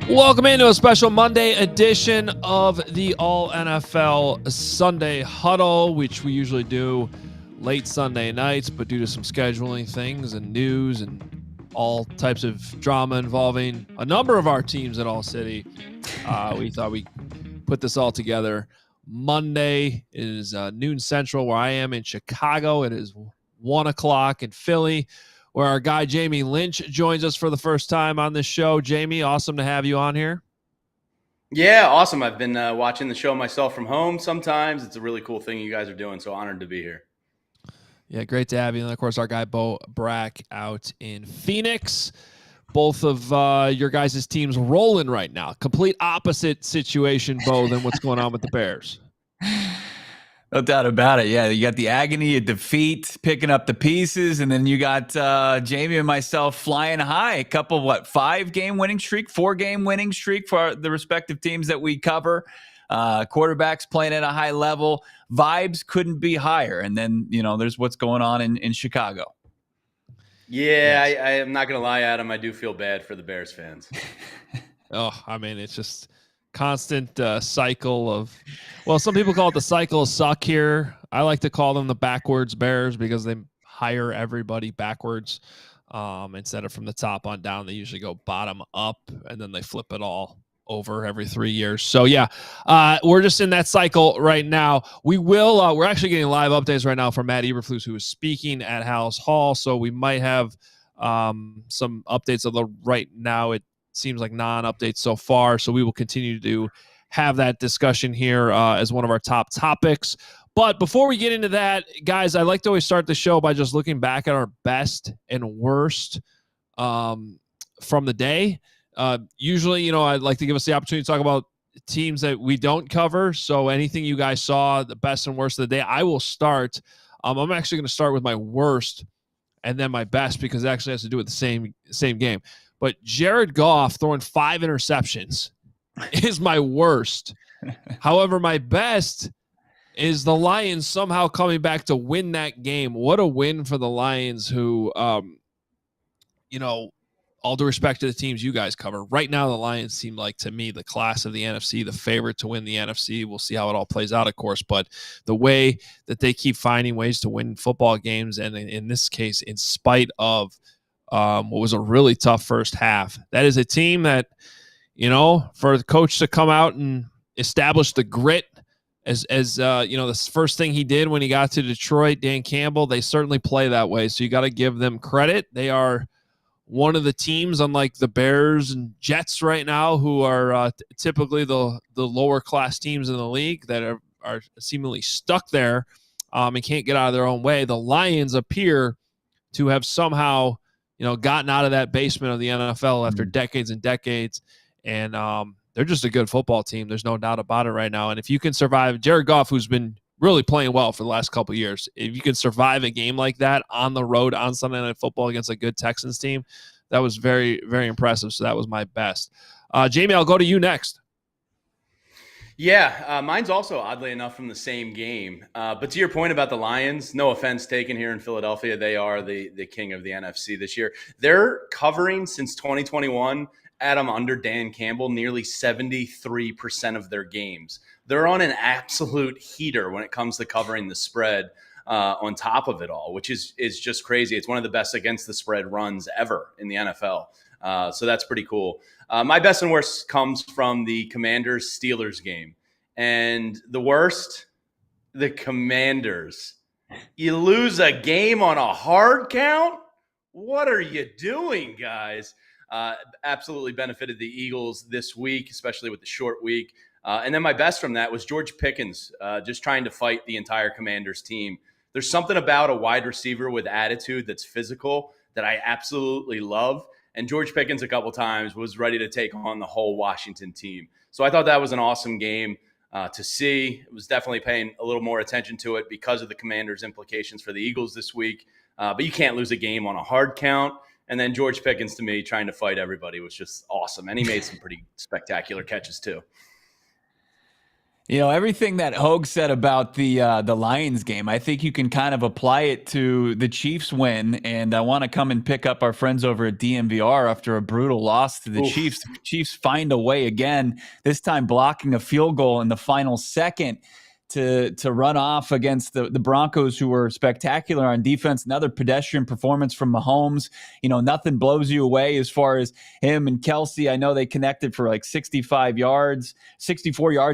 Welcome into a special Monday edition of the ALL NFL Sunday Huddle, which we usually do late Sunday nights, but due to some scheduling things and news and all types of drama involving a number of our teams at ALLCITY, we thought we'd put this all together. Monday is noon central where I am in Chicago. It is 1 o'clock in Philly, where our guy Jamie Lynch joins us for the first time on this show. Jamie, awesome to have you on here. Yeah, awesome. I've been watching the show myself from home sometimes. It's a really cool thing you guys are doing, so honored to be here. Yeah, great to have you. And, of course, our guy Brack out in Phoenix. Both of your guys' teams rolling right now. Complete opposite situation, Bo, than what's going on with the Bears. No doubt about it. Yeah, you got the agony of defeat, picking up the pieces, and then you got Jamie and myself flying high. A couple, 4-game winning streak for the respective teams that we cover. Quarterbacks playing at a high level. Vibes couldn't be higher. And then, there's what's going on in Chicago. Yeah, yes. I am not going to lie, Adam. I do feel bad for the Bears fans. It's just constant cycle of, some people call it the cycle of suck here. I like to call them the backwards Bears because they hire everybody backwards instead of from the top on down. They usually go bottom up and then they flip it all over every 3 years. So yeah, we're just in that cycle right now. We're actually getting live updates right now from Matt Eberflus, who is speaking at House Hall. So we might have some updates, although right now it seems like non-updates so far. So we will continue to have that discussion here as one of our top topics. But before we get into that, guys, I like to always start the show by just looking back at our best and worst from the day. Usually, I'd like to give us the opportunity to talk about teams that we don't cover. So anything you guys saw, the best and worst of the day, I will start. I'm actually going to start with my worst and then my best because it actually has to do with the same game. But Jared Goff throwing 5 interceptions is my worst. However, my best is the Lions somehow coming back to win that game. What a win for the Lions who, all due respect to the teams you guys cover, right now the Lions seem like, to me, the class of the NFC, the favorite to win the NFC. We'll see how it all plays out, of course. But the way that they keep finding ways to win football games, and in this case, in spite of what was a really tough first half. That is a team that, for the coach to come out and establish the grit as the first thing he did when he got to Detroit, Dan Campbell, they certainly play that way. So you got to give them credit. They are one of the teams, unlike the Bears and Jets right now, who are typically the lower class teams in the league that are seemingly stuck there and can't get out of their own way. The Lions appear to have somehow gotten out of that basement of the NFL after decades and decades. And they're just a good football team. There's no doubt about it right now. And if you can survive, Jared Goff, who's been really playing well for the last couple of years, if you can survive a game like that on the road on Sunday Night Football against a good Texans team, that was very, very impressive. So that was my best. Jamie, I'll go to you next. Yeah, mine's also oddly enough from the same game. But to your point about the Lions, no offense taken here in Philadelphia, they are the king of the NFC this year. They're covering since 2021, Adam, under Dan Campbell, nearly 73% of their games. They're on an absolute heater when it comes to covering the spread on top of it all, which is just crazy. It's one of the best against the spread runs ever in the NFL. So that's pretty cool. My best and worst comes from the Commanders-Steelers game. And the worst, the Commanders. You lose a game on a hard count? What are you doing, guys? Absolutely benefited the Eagles this week, especially with the short week. And then my best from that was George Pickens just trying to fight the entire Commanders team There's something about a wide receiver with attitude that's physical that I absolutely love. And George Pickens a couple times was ready to take on the whole Washington team. So I thought that was an awesome game to see. It was definitely paying a little more attention to it because of the Commanders' implications for the Eagles this week. But you can't lose a game on a hard count. And then George Pickens, to me, trying to fight everybody was just awesome. And he made some pretty spectacular catches too. You know, everything that Hoge said about the Lions game, I think you can kind of apply it to the Chiefs win. And I want to come and pick up our friends over at DMVR after a brutal loss to the Chiefs. The Chiefs find a way again, this time blocking a field goal in the final second to run off against the Broncos, who were spectacular on defense. Another pedestrian performance from Mahomes. You know, nothing blows you away as far as him and Kelsey. I know they connected for like 64 yards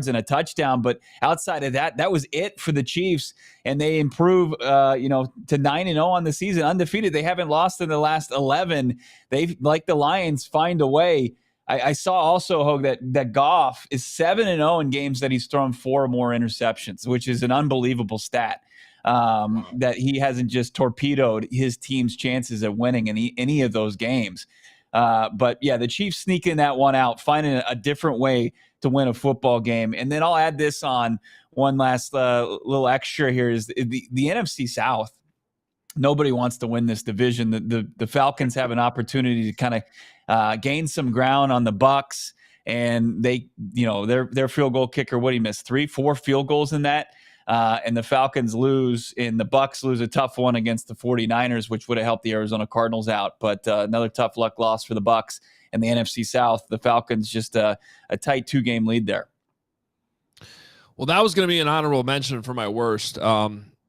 and a touchdown, but outside of that, that was it for the Chiefs. And they improve, to 9-0 on the season, undefeated. They haven't lost in the last 11. They, like the Lions, find a way. I saw also, Hoge, that Goff is 7-0 in games that he's thrown 4 or more interceptions, which is an unbelievable stat. That he hasn't just torpedoed his team's chances of winning any of those games. But yeah, the Chiefs sneaking that one out, finding a different way to win a football game. And then I'll add this on, one last little extra here is the NFC South. Nobody wants to win this division. The Falcons have an opportunity to kind of gain some ground on the Bucs, and they, their field goal kicker, what he missed 3-4 field goals in that, and the Falcons lose, and the Bucs lose a tough one against the 49ers, which would have helped the Arizona Cardinals out. But another tough luck loss for the Bucs and the NFC South. The Falcons just a tight 2-game lead there. Well, that was going to be an honorable mention for my worst.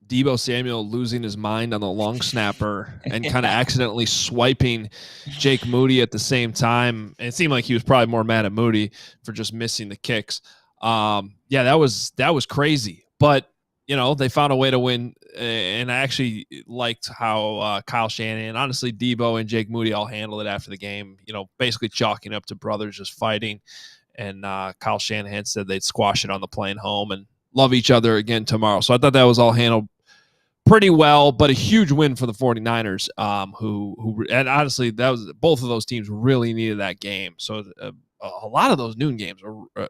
Deebo Samuel losing his mind on the long snapper and kind of accidentally swiping Jake Moody at the same time. And it seemed like he was probably more mad at Moody for just missing the kicks. That was crazy. But, they found a way to win. And I actually liked how Kyle Shanahan, honestly, Deebo and Jake Moody all handled it after the game, basically chalking up to brothers just fighting. And Kyle Shanahan said they'd squash it on the plane home and love each other again tomorrow. So I thought that was all handled pretty well, but a huge win for the 49ers, who and honestly, that was, both of those teams really needed that game. So a lot of those noon games are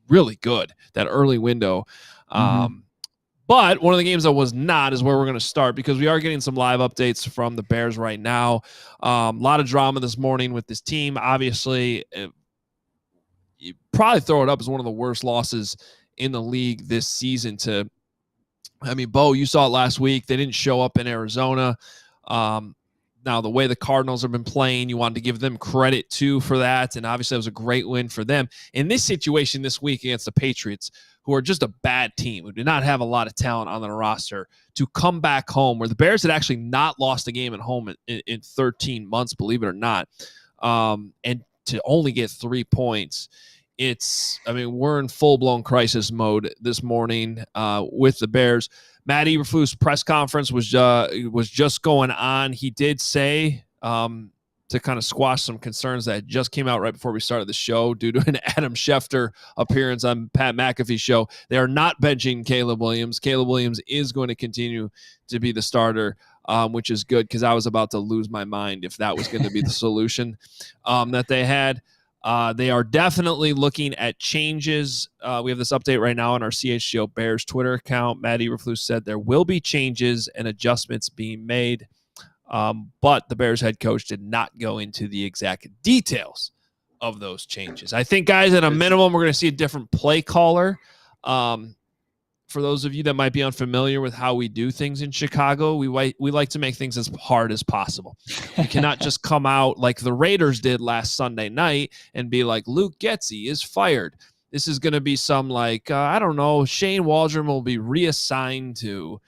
really good, that early window. But one of the games that was not is where we're going to start, because we are getting some live updates from the Bears right now. A lot of drama this morning with this team. Obviously, you probably throw it up as one of the worst losses in the league this season Bo, you saw it last week. They didn't show up in Arizona. Now, the way the Cardinals have been playing, you wanted to give them credit, too, for that. And obviously, it was a great win for them. In this situation this week against the Patriots, who are just a bad team, who did not have a lot of talent on their roster, to come back home, where the Bears had actually not lost a game at home in 13 months, believe it or not, and to only get 3 points. We're in full-blown crisis mode this morning with the Bears. Matt Eberflus' press conference was just going on. He did say, to kind of squash some concerns that just came out right before we started the show due to an Adam Schefter appearance on Pat McAfee's show, they are not benching Caleb Williams. Caleb Williams is going to continue to be the starter, which is good, because I was about to lose my mind if that was going to be the solution that they had. They are definitely looking at changes. We have this update right now on our CHGO Bears Twitter account. Matt Eberflus said there will be changes and adjustments being made, but the Bears head coach did not go into the exact details of those changes. I think, guys, at a minimum, we're going to see a different play caller. For those of you that might be unfamiliar with how we do things in Chicago, we like to make things as hard as possible. We cannot just come out like the Raiders did last Sunday night and be like, Luke Getsy is fired. This is going to be some Shane Waldron will be reassigned to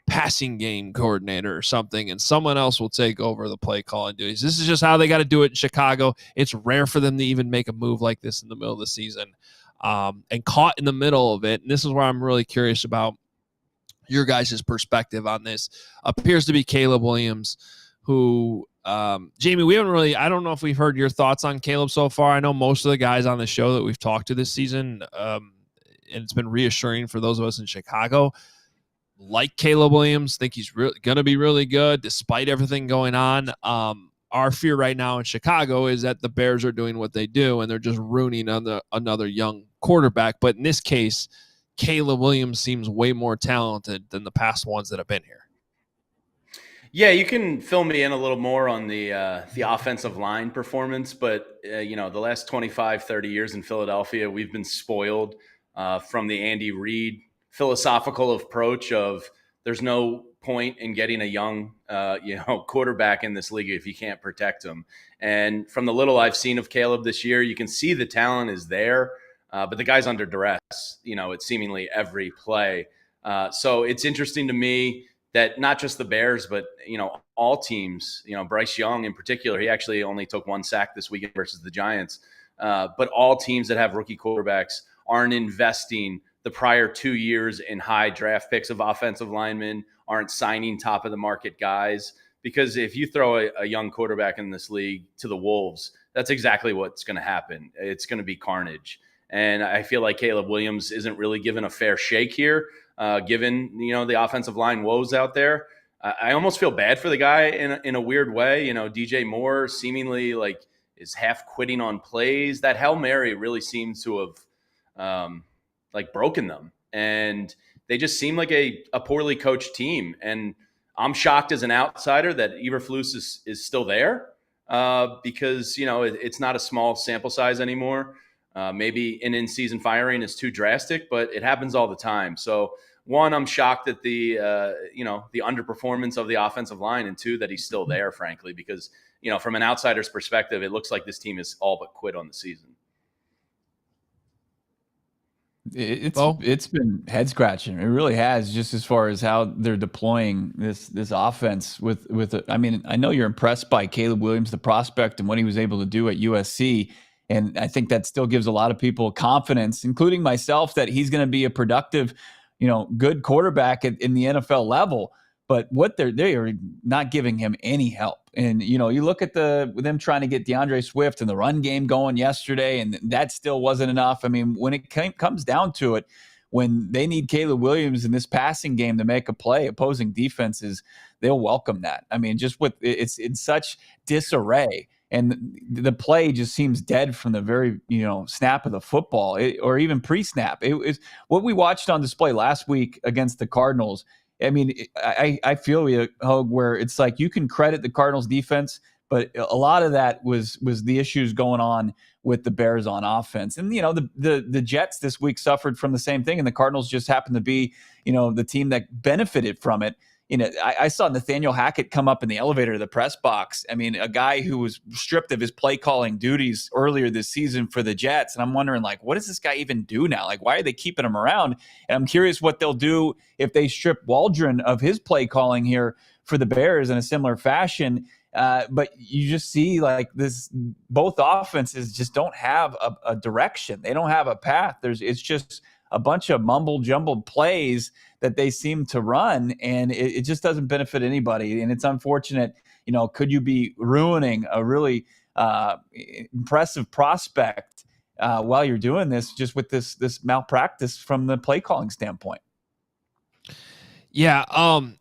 passing game coordinator or something, and someone else will take over the play calling duties. This is just how they got to do it in Chicago. It's rare for them to even make a move like this in the middle of the season. And caught in the middle of it. And this is where I'm really curious about your guys' perspective on this. Appears to be Caleb Williams, who, Jamie, I don't know if we've heard your thoughts on Caleb so far. I know most of the guys on the show that we've talked to this season, and it's been reassuring for those of us in Chicago, like Caleb Williams, think he's going to be really good despite everything going on. Our fear right now in Chicago is that the Bears are doing what they do and they're just ruining another young quarterback. But in this case, Caleb Williams seems way more talented than the past ones that have been here. Yeah, you can fill me in a little more on the offensive line performance, but the last 25, 30 years in Philadelphia, we've been spoiled from the Andy Reid philosophical approach of there's no point in getting a young quarterback in this league if you can't protect him. And from the little I've seen of Caleb this year, you can see the talent is there, but the guy's under duress, it's seemingly every play. So it's interesting to me that not just the Bears, but, all teams, Bryce Young in particular, he actually only took 1 sack this weekend versus the Giants. But all teams that have rookie quarterbacks aren't investing the prior 2 years in high draft picks of offensive linemen, aren't signing top of the market guys. Because if you throw a young quarterback in this league to the Wolves, that's exactly what's going to happen. It's going to be carnage. And I feel like Caleb Williams isn't really given a fair shake here, given, the offensive line woes out there. I almost feel bad for the guy in a weird way. DJ Moore seemingly is half quitting on plays. That Hail Mary really seems to have broken them. And they just seem like a poorly coached team. And I'm shocked as an outsider that Eberflus is still there because, it's not a small sample size anymore. Maybe an in-season firing is too drastic, but it happens all the time. So, one, I'm shocked at the underperformance of the offensive line, and two, that he's still there, frankly, because, from an outsider's perspective, it looks like this team is all but quit on the season. It's been head scratching. It really has, just as far as how they're deploying this offense with it. I mean, I know you're impressed by Caleb Williams, the prospect, and what he was able to do at USC. And I think that still gives a lot of people confidence, including myself, that he's going to be a productive, good quarterback in the NFL level. But what they are not giving him any help. And, you look at them trying to get DeAndre Swift and the run game going yesterday, and that still wasn't enough. I mean, when it comes down to it, when they need Caleb Williams in this passing game to make a play, opposing defenses, they'll welcome that. I mean, just it's in such disarray. And the play just seems dead from the very, snap of the football, or even pre-snap. It's what we watched on display last week against the Cardinals. I mean, I feel you, Hoge, where it's like you can credit the Cardinals defense, but a lot of that was the issues going on with the Bears on offense. And, the Jets this week suffered from the same thing, and the Cardinals just happened to be, the team that benefited from it. I saw Nathaniel Hackett come up in the elevator of the press box. I mean, a guy who was stripped of his play calling duties earlier this season for the Jets. And I'm wondering, what does this guy even do now? Why are they keeping him around? And I'm curious what they'll do if they strip Waldron of his play calling here for the Bears in a similar fashion. But you just see both offenses just don't have a direction. They don't have a path. It's just a bunch of jumbled plays that they seem to run, and it just doesn't benefit anybody. And it's unfortunate. Could you be ruining a really impressive prospect while you're doing this, just with this malpractice from the play calling standpoint? Yeah,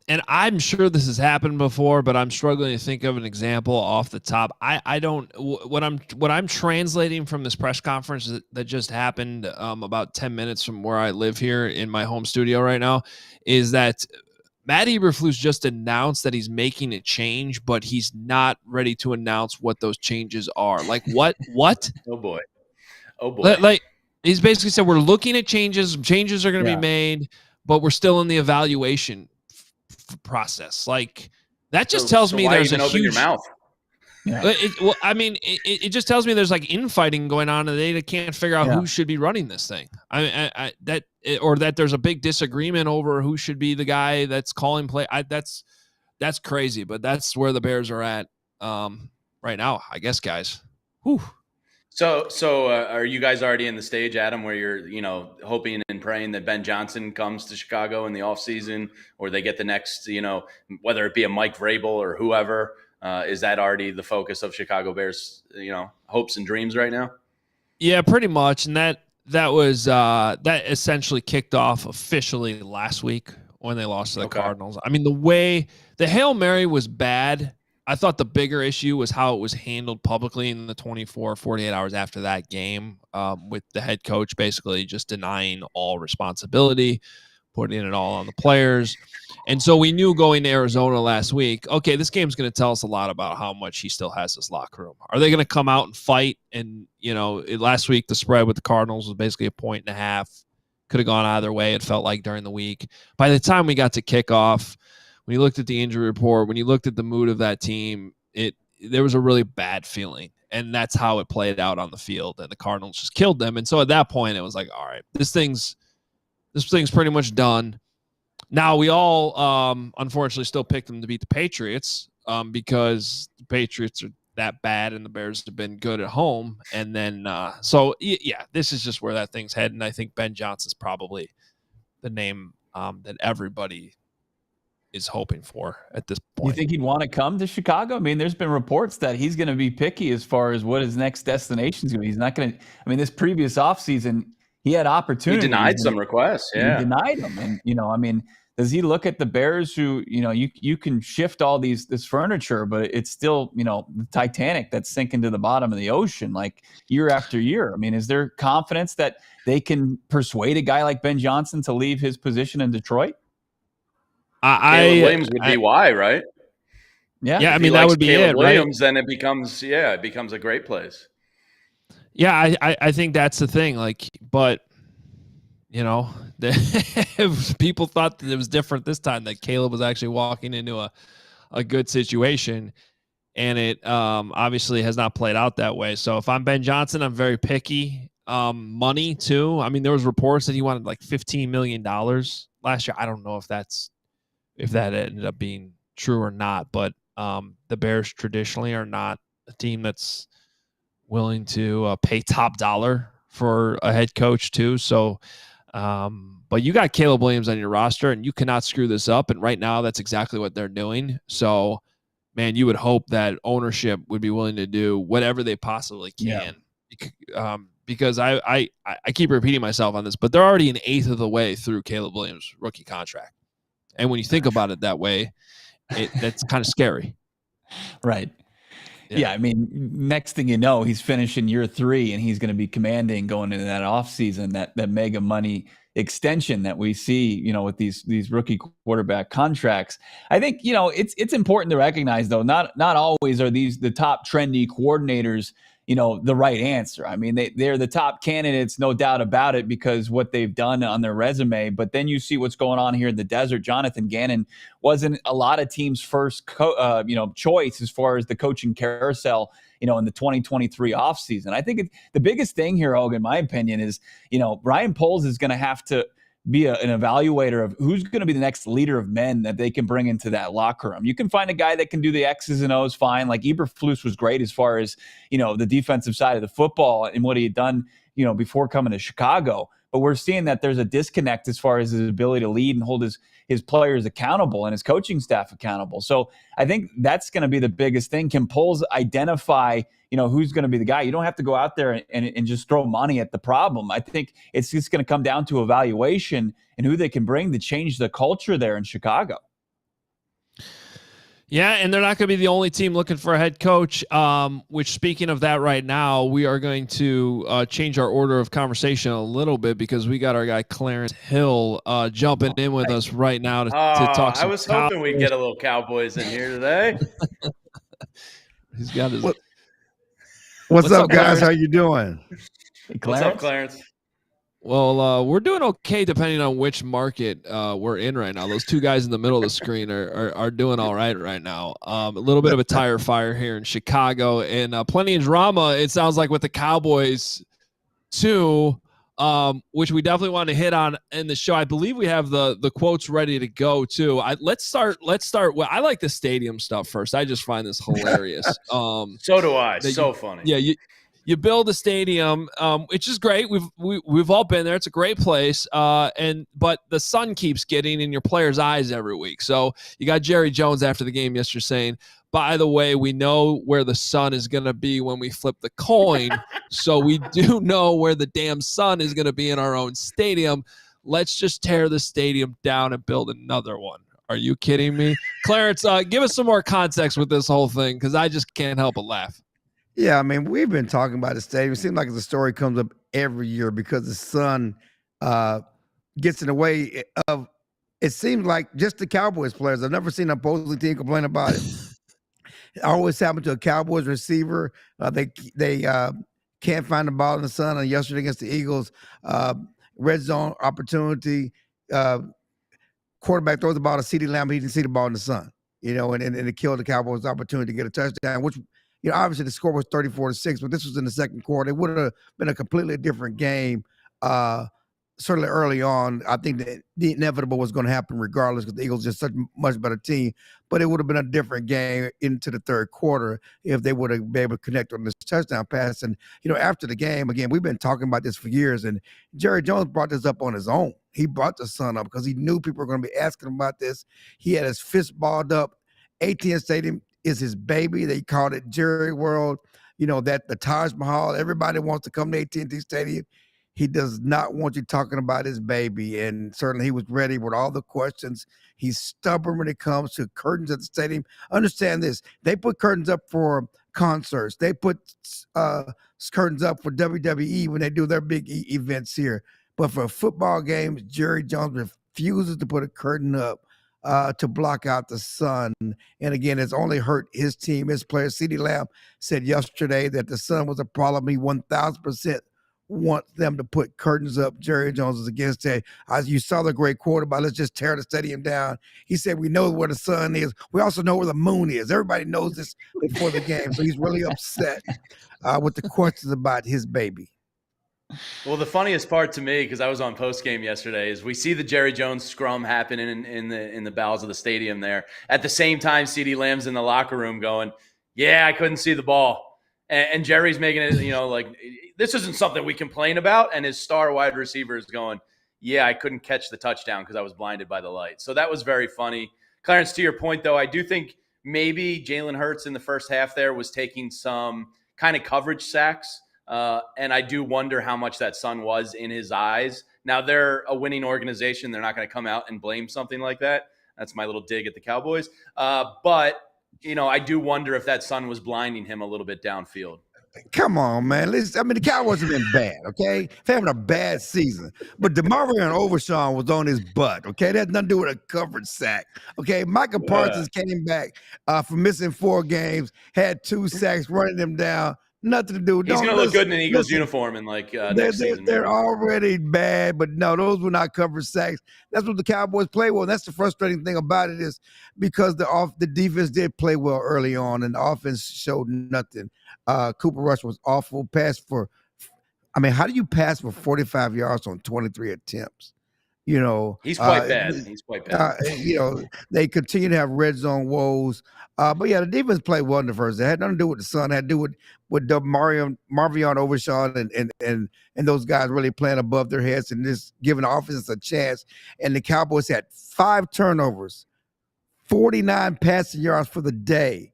and I'm sure this has happened before, but I'm struggling to think of an example off the top. I don't. What I'm translating from this press conference that just happened about 10 minutes from where I live here in my home studio right now is that Matt Eberflus just announced that he's making a change, but he's not ready to announce what those changes are. What? Oh boy. He's basically said we're looking at changes. Changes are going to be made, but we're still in the evaluation process. That just tells me there's a huge. Open your mouth. Yeah. It just tells me there's infighting going on, and they can't figure out who should be running this thing. That there's a big disagreement over who should be the guy that's calling play. That's crazy, but that's where the Bears are at right now, I guess, guys. Whew. So are you guys already in the stage, Adam, where you're, hoping and praying that Ben Johnson comes to Chicago in the offseason, or they get the next, whether it be a Mike Vrabel or whoever? Is that already the focus of Chicago Bears, hopes and dreams right now? Yeah, pretty much. And that was that essentially kicked off officially last week when they lost to the Cardinals. I mean, the way the Hail Mary was bad. I thought the bigger issue was how it was handled publicly in the 48 hours after that game, with the head coach basically just denying all responsibility, putting it all on the players. And so we knew going to Arizona last week, okay, this game's going to tell us a lot about how much he still has this locker room. Are they going to come out and fight? And, last week the spread with the Cardinals was basically 1.5. Could have gone either way, it felt like, during the week. By the time we got to kickoff, when you looked at the injury report, when you looked at the mood of that team, there was a really bad feeling. And that's how it played out on the field. And the Cardinals just killed them. And so at that point, it was like, all right, this thing's pretty much done. Now, we all, unfortunately, still picked them to beat the Patriots, because the Patriots are that bad and the Bears have been good at home. And then, this is just where that thing's heading. And I think Ben Johnson's probably the name that everybody is hoping for at this point. You think he'd want to come to Chicago? I mean, there's been reports that he's going to be picky as far as what his next destination is going to be. He's not going to – I mean, this previous offseason, he had opportunities. He denied some requests, yeah. He denied them. And, does he look at the Bears who, you can shift all this furniture, but it's still, the Titanic that's sinking to the bottom of the ocean like year after year? I mean, is there confidence that they can persuade a guy like Ben Johnson to leave his position in Detroit? Caleb Williams would be why, right? Yeah. I mean, that would be Caleb it, Williams, right? then it becomes a great place. Yeah, I think that's the thing. But people thought that it was different this time, that Caleb was actually walking into a good situation, and it obviously has not played out that way. So if I'm Ben Johnson, I'm very picky. Money too. I mean, there was reports that he wanted like $15 million last year. I don't know if that ended up being true or not, but the Bears traditionally are not a team that's willing to pay top dollar for a head coach too. So, but you got Caleb Williams on your roster, and you cannot screw this up. And right now, that's exactly what they're doing. So, man, you would hope that ownership would be willing to do whatever they possibly can. Yeah. Because I keep repeating myself on this, but they're already an eighth of the way through Caleb Williams' rookie contract. And when you think about it that way, that's kind of scary. Right. Yeah. I mean, next thing you know, he's finishing year 3 and he's going to be commanding going into that offseason, that mega money extension that we see, with these rookie quarterback contracts. I think, it's important to recognize, though, not always are the top trendy coordinators, the right answer. I mean, they're the top candidates, no doubt about it, because what they've done on their resume. But then you see what's going on here in the desert. Jonathan Gannon wasn't a lot of teams' first choice as far as the coaching carousel, in the 2023 offseason. I think the biggest thing here, Hoge, in my opinion, is, Ryan Poles is going to have to be an evaluator of who's going to be the next leader of men that they can bring into that locker room. You can find a guy that can do the X's and O's fine. Like Eberflus was great as far as, the defensive side of the football and what he had done, before coming to Chicago. But we're seeing that there's a disconnect as far as his ability to lead and hold his players accountable and his coaching staff accountable. So I think that's going to be the biggest thing. Can Poles identify, who's going to be the guy? You don't have to go out there and just throw money at the problem. I think it's just going to come down to evaluation and who they can bring to change the culture there in Chicago. Yeah, and they're not going to be the only team looking for a head coach, which, speaking of that right now, we are going to change our order of conversation a little bit because we got our guy Clarence Hill jumping in with us right now to talk some I was hoping we'd get a little Cowboys in here today. He's got his... What's up, guys? How you doing? Hey, What's up, Clarence? Well, we're doing okay depending on which market we're in right now. Those two guys in the middle of the screen are doing all right now. A little bit of a tire fire here in Chicago, and plenty of drama, it sounds like, with the Cowboys too, which we definitely want to hit on in the show. I believe we have the quotes ready to go too. Let's start. Well, I like the stadium stuff first. I just find this hilarious. So do I. So funny. Yeah. You build a stadium, which is great. We've all been there. It's a great place. But the sun keeps getting in your players' eyes every week. So you got Jerry Jones after the game yesterday saying, by the way, we know where the sun is going to be when we flip the coin. So we do know where the damn sun is going to be in our own stadium. let's just tear the stadium down and build another one. Are you kidding me? Clarence, give us some more context with this whole thing, because I just can't help but laugh. Yeah, I mean, we've been talking about the stadium. It seems like the story comes up every year because the sun gets in the way of, it seems like, just the Cowboys players. I've never seen an opposing team complain about it. It always happened to a Cowboys receiver. They can't find the ball in the sun. And yesterday against the Eagles, red zone opportunity, quarterback throws the ball to CeeDee Lamb. He didn't see the ball in the sun, and it killed the Cowboys' opportunity to get a touchdown, which, obviously the score was 34-6, but this was in the second quarter. It would have been a completely different game. Certainly early on, I think that the inevitable was going to happen regardless, because the Eagles are just such a much better team. But it would have been a different game into the third quarter if they would have been able to connect on this touchdown pass. And, after the game, again, we've been talking about this for years, and Jerry Jones brought this up on his own. He brought the sun up because he knew people were going to be asking him about this. He had his fist balled up. AT&T Stadium is his baby. They called it Jerry World. That the Taj Mahal, everybody wants to come to AT&T Stadium. He does not want you talking about his baby, and certainly he was ready with all the questions. He's stubborn when it comes to curtains at the stadium. Understand this. They put curtains up for concerts. They put curtains up for WWE when they do their big events here. But for football games, Jerry Jones refuses to put a curtain up to block out the sun. And again, it's only hurt his team, his players. CeeDee Lamb said yesterday that the sun was a problem. He 1,000% wants them to put curtains up. Jerry Jones is against it. You saw the great quote about, let's just tear the stadium down. He said, we know where the sun is. We also know where the moon is. Everybody knows this before the game. So he's really upset with the questions about his baby. Well, the funniest part to me, because I was on post game yesterday, is we see the Jerry Jones scrum happen in the bowels of the stadium there. At the same time, CeeDee Lamb's in the locker room going, yeah, I couldn't see the ball. And Jerry's making it, like, this isn't something we complain about. And his star wide receiver is going, yeah, I couldn't catch the touchdown because I was blinded by the light. So that was very funny. Clarence, to your point, though, I do think maybe Jalen Hurts in the first half there was taking some kind of coverage sacks. And I do wonder how much that sun was in his eyes. Now, they're a winning organization. They're not going to come out and blame something like that. That's my little dig at the Cowboys. But I do wonder if that sun was blinding him a little bit downfield. Come on, man. The Cowboys have been bad, okay? They're having a bad season. But DeMarvion Overshawn was on his butt, okay? That has nothing to do with a coverage sack, okay? Micah Parsons came back from missing 4 games, had 2 sacks, running them down. Nothing to do. He's going to look good in an Eagles uniform in next season. They're already bad, but no, those were not coverage sacks. That's what the Cowboys play well. And that's the frustrating thing about it, is because the defense did play well early on, and the offense showed nothing. Cooper Rush was awful. How do you pass for 45 yards on 23 attempts? He's quite bad. He's quite bad. They continue to have red zone woes. But yeah, the defense played well in the first. It had nothing to do with the sun. It had to do with Marvion Overshawn and those guys really playing above their heads and just giving the offense a chance. And the Cowboys had 5 turnovers, 49 passing yards for the day.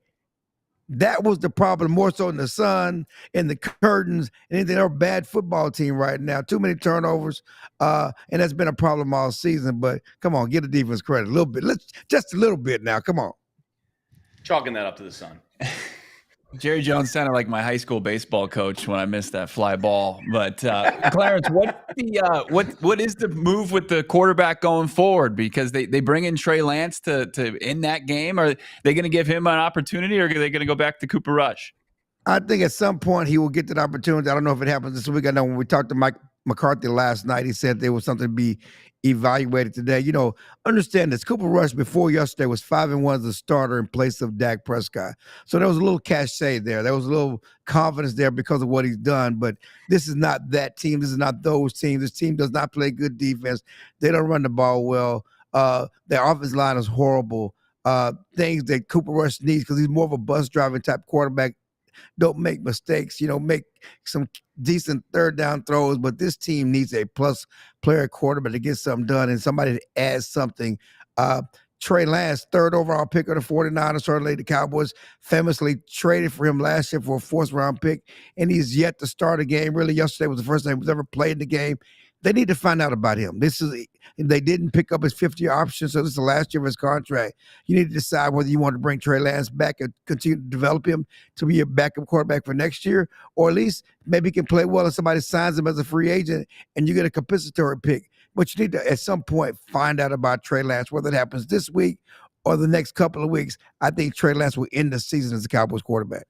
That was the problem, more so in the sun and the curtains. And they're a bad football team right now. Too many turnovers, and that's been a problem all season. But come on, give the defense credit a little bit. Just a little bit now. Come on. Chalking that up to the sun. Jerry Jones sounded like my high school baseball coach when I missed that fly ball. But Clarence, what is the move with the quarterback going forward? Because they bring in Trey Lance to end that game. Are they going to give him an opportunity, or are they going to go back to Cooper Rush? I think at some point he will get that opportunity. I don't know if it happens this week. I know when we talked to Mike McCarthy last night, he said there was something to be evaluated today. Understand this. Cooper Rush before yesterday was 5-1 as a starter in place of Dak Prescott. So there was a little cachet there. There was a little confidence there because of what he's done. But this is not that team. This is not those teams. This team does not play good defense. They don't run the ball well. Their offensive line is horrible. Things that Cooper Rush needs, because he's more of a bus driving type quarterback. Don't make mistakes, make some decent third down throws, but this team needs a plus player quarterback to get something done and somebody to add something. Trey Lance, 3rd overall pick of the 49ers, certainly the Cowboys famously traded for him last year for a 4th round pick, and he's yet to start a game. Really, yesterday was the first time he was ever played in the game. They need to find out about him. They didn't pick up his 5th-year option, so this is the last year of his contract. You need to decide whether you want to bring Trey Lance back and continue to develop him to be a backup quarterback for next year, or at least maybe he can play well and somebody signs him as a free agent and you get a compensatory pick. But you need to, at some point, find out about Trey Lance, whether it happens this week or the next couple of weeks. I think Trey Lance will end the season as a Cowboys quarterback.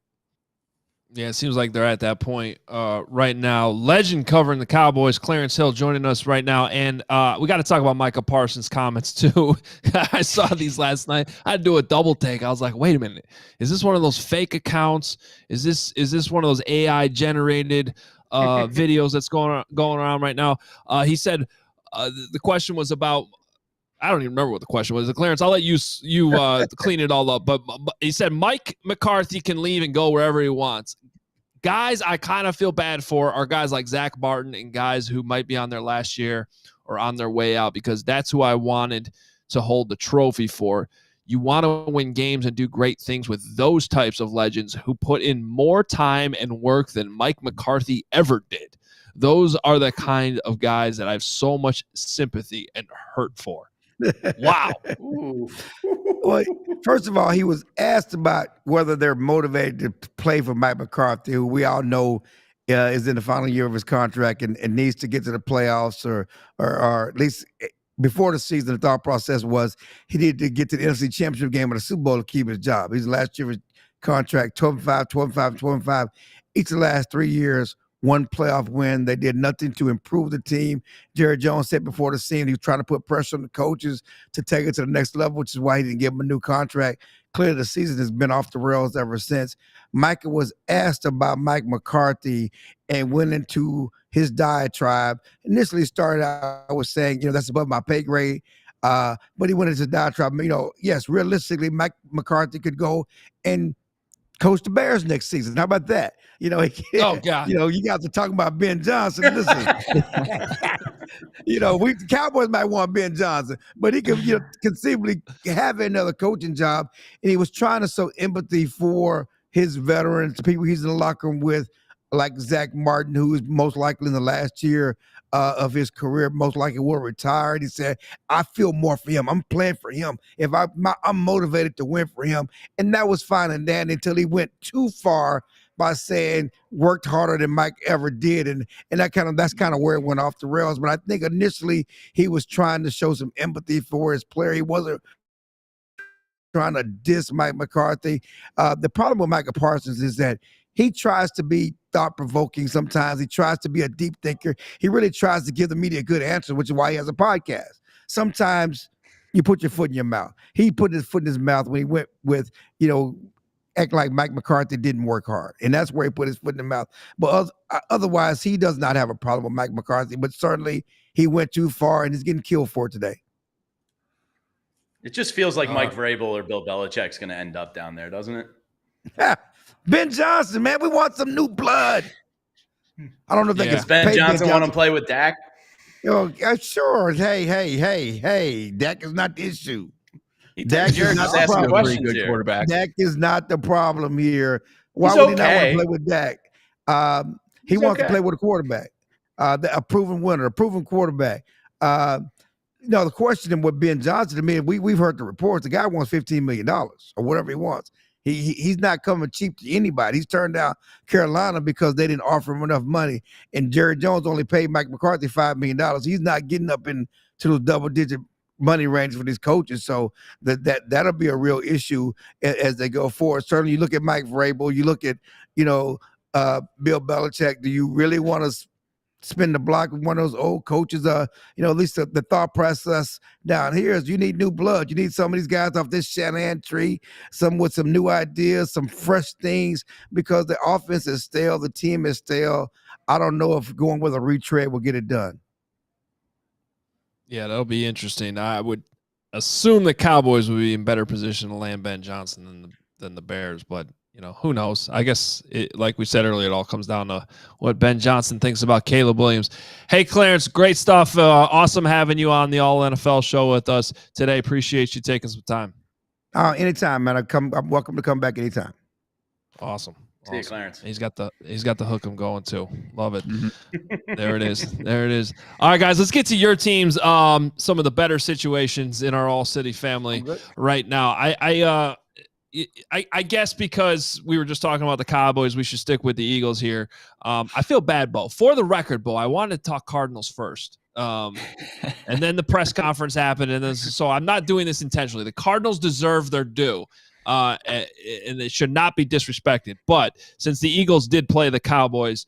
Yeah, it seems like they're at that point right now. Legend covering the Cowboys, Clarence Hill, joining us right now. And we got to talk about Micah Parsons' comments, too. I saw these last night. I had to do a double take. I was like, wait a minute. Is this one of those fake accounts? Is this one of those AI-generated videos that's going around right now? He said the question was about, I don't even remember what the question was. Clarence, I'll let you clean it all up. But he said Mike McCarthy can leave and go wherever he wants. Guys I kind of feel bad for are guys like Zack Baun and guys who might be on their last year or on their way out, because that's who I wanted to hold the trophy for. You want to win games and do great things with those types of legends who put in more time and work than Mike McCarthy ever did. Those are the kind of guys that I have so much sympathy and hurt for. Wow. Well, first of all, he was asked about whether they're motivated to play for Mike McCarthy, who we all know is in the final year of his contract and needs to get to the playoffs or at least before the season. The thought process was he needed to get to the NFC Championship game or the Super Bowl to keep his job. He's last year of his contract, 12-5, 12-5, 12-5. Each of the last 3 years, one playoff win. They did nothing to improve the team. Jerry Jones said before the season he was trying to put pressure on the coaches to take it to the next level, which is why he didn't give him a new contract. Clearly, the season has been off the rails ever since. Micah was asked about Mike McCarthy and went into his diatribe. Initially started out with saying, that's above my pay grade. But he went into diatribe. Yes, realistically, Mike McCarthy could go and coach the Bears next season. How about that? Oh God. You guys are talking about Ben Johnson. Listen, the Cowboys might want Ben Johnson, but he could conceivably have another coaching job. And he was trying to show empathy for his veterans, people he's in the locker room with, like Zach Martin, who is most likely in the last year of his career, most likely will retire. And he said, I feel more for him. I'm playing for him. If I'm motivated to win for him. And that was fine and dandy until he went too far by saying worked harder than Mike ever did. And that's kind of where it went off the rails. But I think initially he was trying to show some empathy for his player. He wasn't trying to diss Mike McCarthy. The problem with Micah Parsons is that he tries to be thought-provoking sometimes. He tries to be a deep thinker. He really tries to give the media a good answer, which is why he has a podcast. Sometimes you put your foot in your mouth. He put his foot in his mouth when he went with, act like Mike McCarthy didn't work hard. And that's where he put his foot in the mouth. But otherwise, he does not have a problem with Mike McCarthy. But certainly he went too far and is getting killed for it today. It just feels like Mike Vrabel or Bill Belichick's going to end up down there, doesn't it? Ben Johnson, man, we want some new blood. I don't know if they can. Does Ben Johnson want to play with Dak? Sure. Hey, Dak is not the issue. Dak is not the pretty good quarterback. Dak is not the problem here. Why would he not want to play with Dak? He wants to play with a quarterback, a proven winner, a proven quarterback. The question with Ben Johnson, to me, we've heard the reports. The guy wants $15 million or whatever he wants. He's not coming cheap to anybody. He's turned down Carolina because they didn't offer him enough money. And Jerry Jones only paid Mike McCarthy $5 million. He's not getting up into those double-digit money range for these coaches. So that'll be a real issue as they go forward. Certainly, you look at Mike Vrabel, you look at Bill Belichick. Do you really want to spin the block with one of those old coaches? At least the thought process down here is you need new blood. You need some of these guys off this Shanahan tree, some with some new ideas, some fresh things, because the offense is stale, the team is stale. I don't know if going with a retread will get it done. Yeah, that'll be interesting. I would assume the Cowboys would be in better position to land Ben Johnson than the Bears, but who knows? I guess, like we said earlier, it all comes down to what Ben Johnson thinks about Caleb Williams. Hey, Clarence, great stuff. Awesome having you on the All NFL show with us today. Appreciate you taking some time. Anytime, man. I'm welcome to come back anytime. Awesome. See you, Clarence. He's got the hook I'm going to. Love it. Mm-hmm. There it is. There it is. All right, guys, let's get to your teams. Some of the better situations in our All City family right now. I guess because we were just talking about the Cowboys, we should stick with the Eagles here. I feel bad, Bo. For the record, Bo, I wanted to talk Cardinals first. And then the press conference happened, and so I'm not doing this intentionally. The Cardinals deserve their due. And it should not be disrespected. But since the Eagles did play the Cowboys,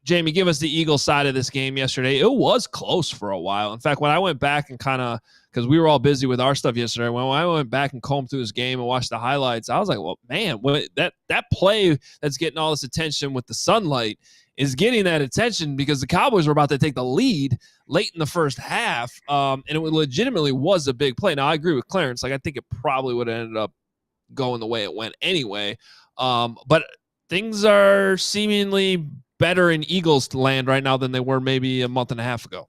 Jamie, give us the Eagles side of this game yesterday. It was close for a while. In fact, when I went back and because we were all busy with our stuff yesterday, when I went back and combed through this game and watched the highlights, I was like, well, man, that play that's getting all this attention with the sunlight is getting that attention because the Cowboys were about to take the lead late in the first half, and it legitimately was a big play. Now, I agree with Clarence. I think it probably would have ended up going the way it went anyway. But things are seemingly better in Eagles land right now than they were maybe a month and a half ago.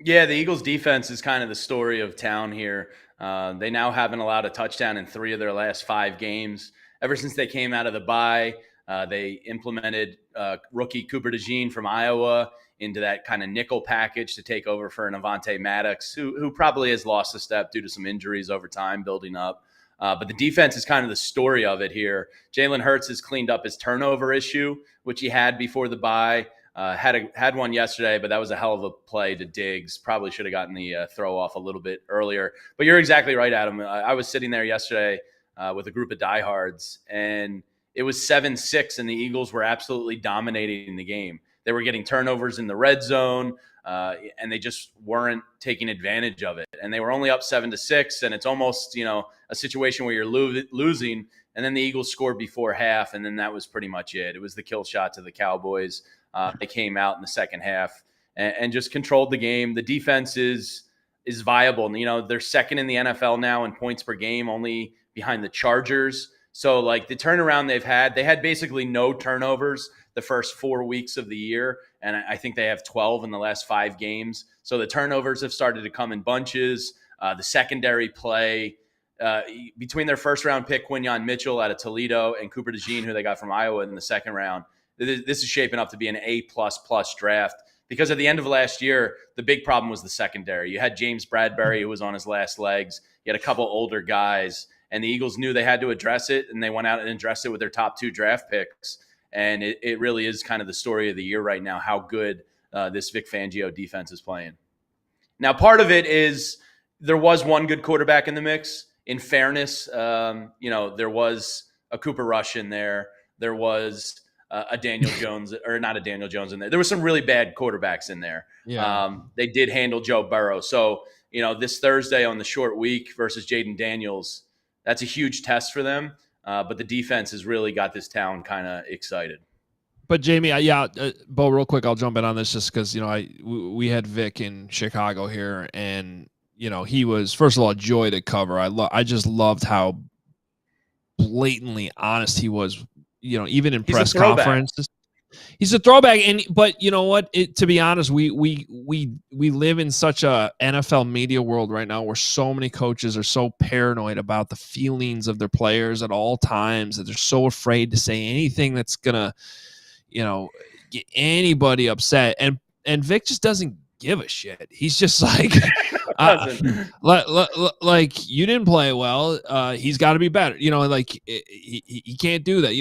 Yeah, the Eagles defense is kind of the story of town here. They now haven't allowed a touchdown in 3 of their last 5 games. Ever since they came out of the bye, they implemented rookie Cooper DeJean from Iowa into that kind of nickel package to take over for Avonte Maddox, who probably has lost a step due to some injuries over time building up. But the defense is kind of the story of it here. Jalen Hurts has cleaned up his turnover issue, which he had before the bye. Had one yesterday, but that was a hell of a play to Diggs. Probably should have gotten the throw off a little bit earlier. But you're exactly right, Adam. I was sitting there yesterday with a group of diehards, and it was 7-6, and the Eagles were absolutely dominating the game. They were getting turnovers in the red zone, and they just weren't taking advantage of it. And they were only up 7-6, and it's almost a situation where you're losing, and then the Eagles scored before half, and then that was pretty much it. It was the kill shot to the Cowboys. They came out in the second half and just controlled the game. The defense is viable. And, they're second in the NFL now in points per game, only behind the Chargers. So, the turnaround they had basically no turnovers the first 4 weeks of the year. And I think they have 12 in the last 5 games. So the turnovers have started to come in bunches. The secondary play between their first-round pick, Quinyon Mitchell out of Toledo, and Cooper DeJean, who they got from Iowa in the second round, this is shaping up to be an A++ draft because at the end of last year, the big problem was the secondary. You had James Bradbury, who was on his last legs. You had a couple older guys, and the Eagles knew they had to address it, and they went out and addressed it with their top 2 draft picks. And it really is kind of the story of the year right now, how good this Vic Fangio defense is playing. Now, part of it is there was one good quarterback in the mix. In fairness, there was a Cooper Rush in there. There was a Daniel Jones, or not a Daniel Jones in there. There were some really bad quarterbacks in there. Yeah. They did handle Joe Burrow. So, this Thursday on the short week versus Jaden Daniels, that's a huge test for them. But the defense has really got this town kind of excited. But Jamie, Bo, real quick, I'll jump in on this just because we had Vic in Chicago here, and he was, first of all, a joy to cover. I just loved how blatantly honest he was. Even in press conferences, he's a throwback. But you know what? To be honest, we live in such a NFL media world right now where so many coaches are so paranoid about the feelings of their players at all times that they're so afraid to say anything that's gonna, get anybody upset. And Vic just doesn't give a shit. He's just like, like you didn't play well. He's got to be better. He can't do that.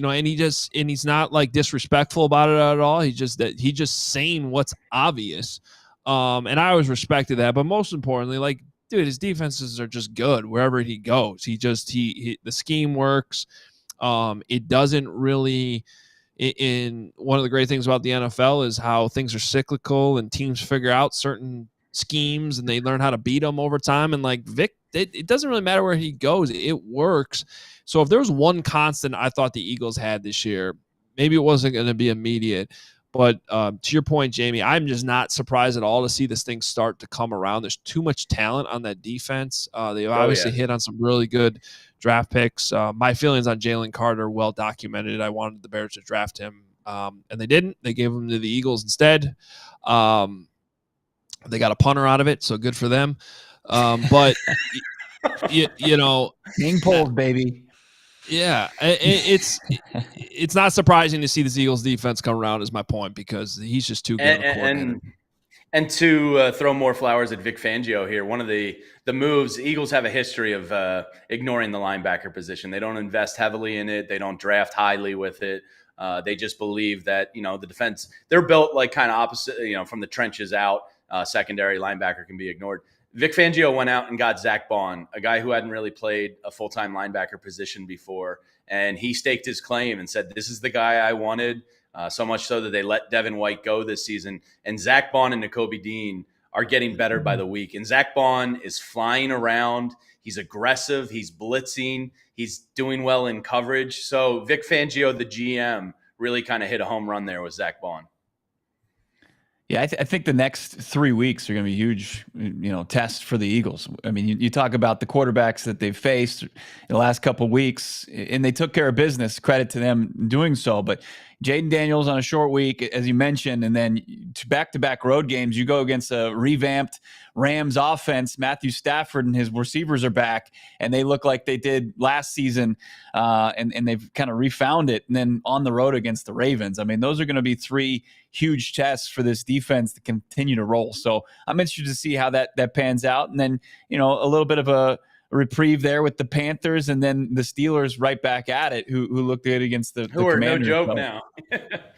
And he's not disrespectful about it at all. He's just saying what's obvious. And I always respected that. But most importantly, dude, his defenses are just good wherever he goes. The scheme works. It doesn't really. In one of the great things about the NFL is how things are cyclical and teams figure out certain schemes and they learn how to beat them over time. And Vic, it doesn't really matter where he goes. It works. So if there was one constant I thought the Eagles had this year, maybe it wasn't going to be immediate. But to your point, Jamie, I'm just not surprised at all to see this thing start to come around. There's too much talent on that defense. They've obviously hit on some really good draft picks. My feelings on Jalen Carter well documented. I wanted the Bears to draft him, and they didn't. They gave him to the Eagles instead. They got a punter out of it, so good for them. But being pulled, baby. Yeah, it's not surprising to see this Eagles defense come around, is my point, because he's just too good of a coordinator. And to throw more flowers at Vic Fangio here, one of the moves, Eagles have a history of ignoring the linebacker position. They don't invest heavily in it. They don't draft highly with it. They just believe that, the defense, they're built like kind of opposite, from the trenches out. Secondary linebacker can be ignored. Vic Fangio went out and got Zack Baun, a guy who hadn't really played a full-time linebacker position before. And he staked his claim and said, this is the guy I wanted. So much so that they let Devin White go this season. And Zack Baun and Nakobe Dean are getting better by the week. And Zack Baun is flying around. He's aggressive. He's blitzing. He's doing well in coverage. So Vic Fangio, the GM, really kind of hit a home run there with Zack Baun. Yeah, I think the next 3 weeks are going to be huge, tests for the Eagles. I mean, you talk about the quarterbacks that they've faced in the last couple of weeks, and they took care of business. Credit to them doing so. But Jaden Daniels on a short week, as you mentioned, and then back-to-back road games. You go against a revamped Rams offense. Matthew Stafford and his receivers are back, and they look like they did last season, and they've kind of refound it. And then on the road against the Ravens. I mean, those are going to be 3 huge tests for this defense to continue to roll. So I'm interested to see how that pans out. And then, a little bit of a reprieve there with the Panthers, and then the Steelers right back at it, who looked good against the Who are Commanders. no joke now.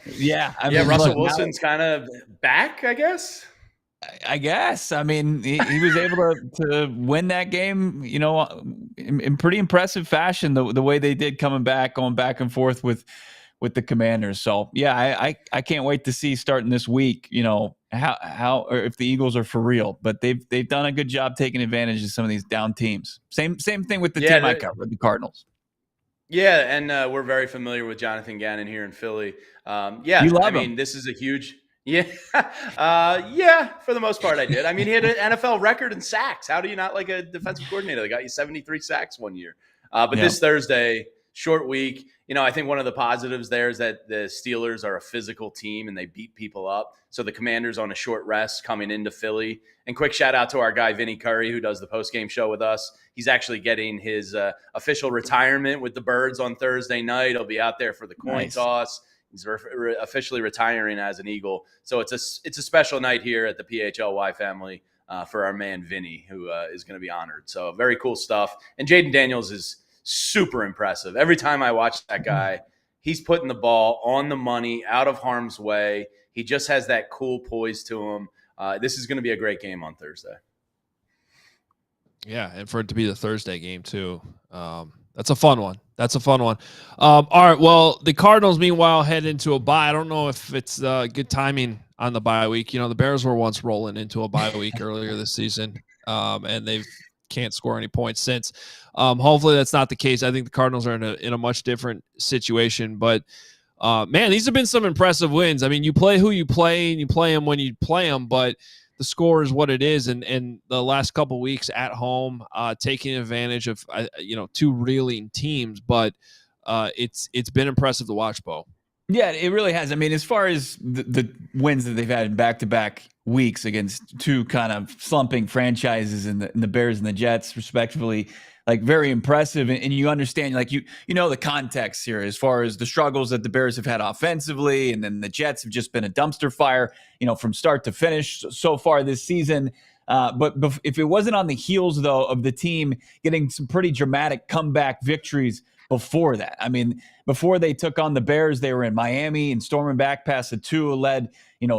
Yeah. I mean, Russell look, Wilson's kind of back, I guess. I guess. I mean, he was able to win that game, in pretty impressive fashion, the way they did, going back and forth with the Commanders. So yeah, I can't wait to see starting this week, how or if the Eagles are for real. But they've done a good job taking advantage of some of these down teams. Same thing with the team I covered, the Cardinals. Yeah, and we're very familiar with Jonathan Gannon here in Philly. You love him. This is a huge. Yeah, for the most part, I did. I mean, he had an NFL record in sacks. How do you not like a defensive coordinator that got you 73 sacks one year? But This Thursday, short week, I think one of the positives there is that the Steelers are a physical team and they beat people up. So the Commanders on a short rest coming into Philly. And quick shout out to our guy, Vinny Curry, who does the postgame show with us. He's actually getting his official retirement with the Birds on Thursday night. He'll be out there for the coin toss. He's officially retiring as an Eagle. So it's a special night here at the PHLY family for our man Vinny, who is going to be honored. So very cool stuff. And Jaden Daniels is super impressive. Every time I watch that guy, he's putting the ball on the money, out of harm's way. He just has that cool poise to him. This is going to be a great game on Thursday. Yeah, and for it to be the Thursday game too. That's a fun one. All right, well, the Cardinals, meanwhile, head into a bye. I don't know if it's good timing on the bye week. The Bears were once rolling into a bye week earlier this season, and they've can't score any points since. Hopefully that's not the case. I think the Cardinals are in a much different situation. But, man, these have been some impressive wins. I mean, you play who you play, and you play them when you play them, but the score is what it is. And the last couple weeks at home, taking advantage of, 2 reeling teams. But it's been impressive to watch, Bo. Yeah, it really has. I mean, as far as the wins that they've had in back-to-back weeks against 2 kind of slumping franchises in the Bears and the Jets, respectively, like very impressive. And you understand, like you know the context here as far as the struggles that the Bears have had offensively, and then the Jets have just been a dumpster fire, from start to finish so far this season. But if it wasn't on the heels, though, of the team getting some pretty dramatic comeback victories before that. I mean, before they took on the Bears, they were in Miami and storming back past a Tua-led,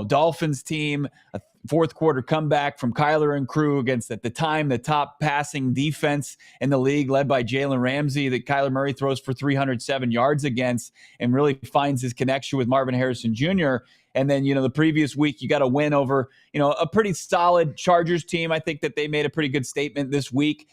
Dolphins team, a fourth quarter comeback from Kyler and crew against, at the time, the top passing defense in the league, led by Jalen Ramsey, that Kyler Murray throws for 307 yards against and really finds his connection with Marvin Harrison Jr. And then, the previous week, you got a win over, a pretty solid Chargers team. I think that they made a pretty good statement this week,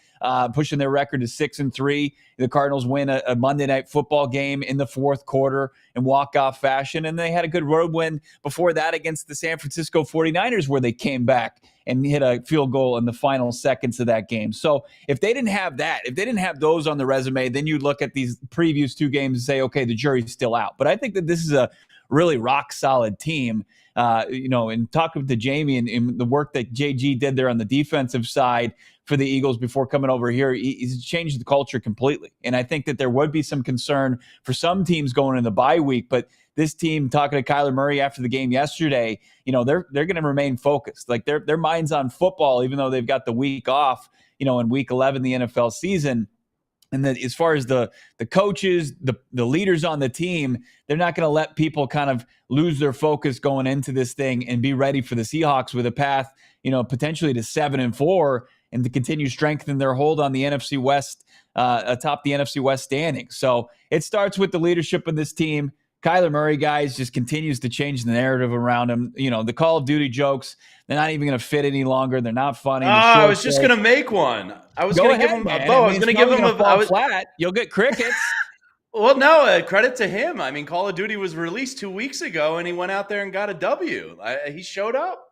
pushing their record to 6-3. The Cardinals win a Monday Night Football game in the fourth quarter in walk-off fashion. And they had a good road win before that against the San Francisco 49ers, where they came back and hit a field goal in the final seconds of that game. So if they didn't have that, if they didn't have those on the resume, then you look at these previous 2 games and say, okay, the jury's still out. But I think that this is a really rock solid team. And talking to Jamie and the work that JG did there on the defensive side for the Eagles before coming over here, he's changed the culture completely. And I think that there would be some concern for some teams going in the bye week, but this team, talking to Kyler Murray after the game yesterday, they're going to remain focused. Like their mind's on football, even though they've got the week off, in week 11, the NFL season. And then as far as the coaches, the leaders on the team, they're not going to let people kind of lose their focus going into this thing and be ready for the Seahawks with a path, potentially to 7-4 and to continue strengthening their hold on the NFC West, atop the NFC West standings. So it starts with the leadership of this team. Kyler Murray, guys, just continues to change the narrative around him. The Call of Duty jokes, they're not even going to fit any longer. They're not funny. I was just going to make one. I was going to give him a bow. I was going to give him a flat. You'll get crickets. Well, no, credit to him. I mean, Call of Duty was released 2 weeks ago, and he went out there and got a W. He showed up.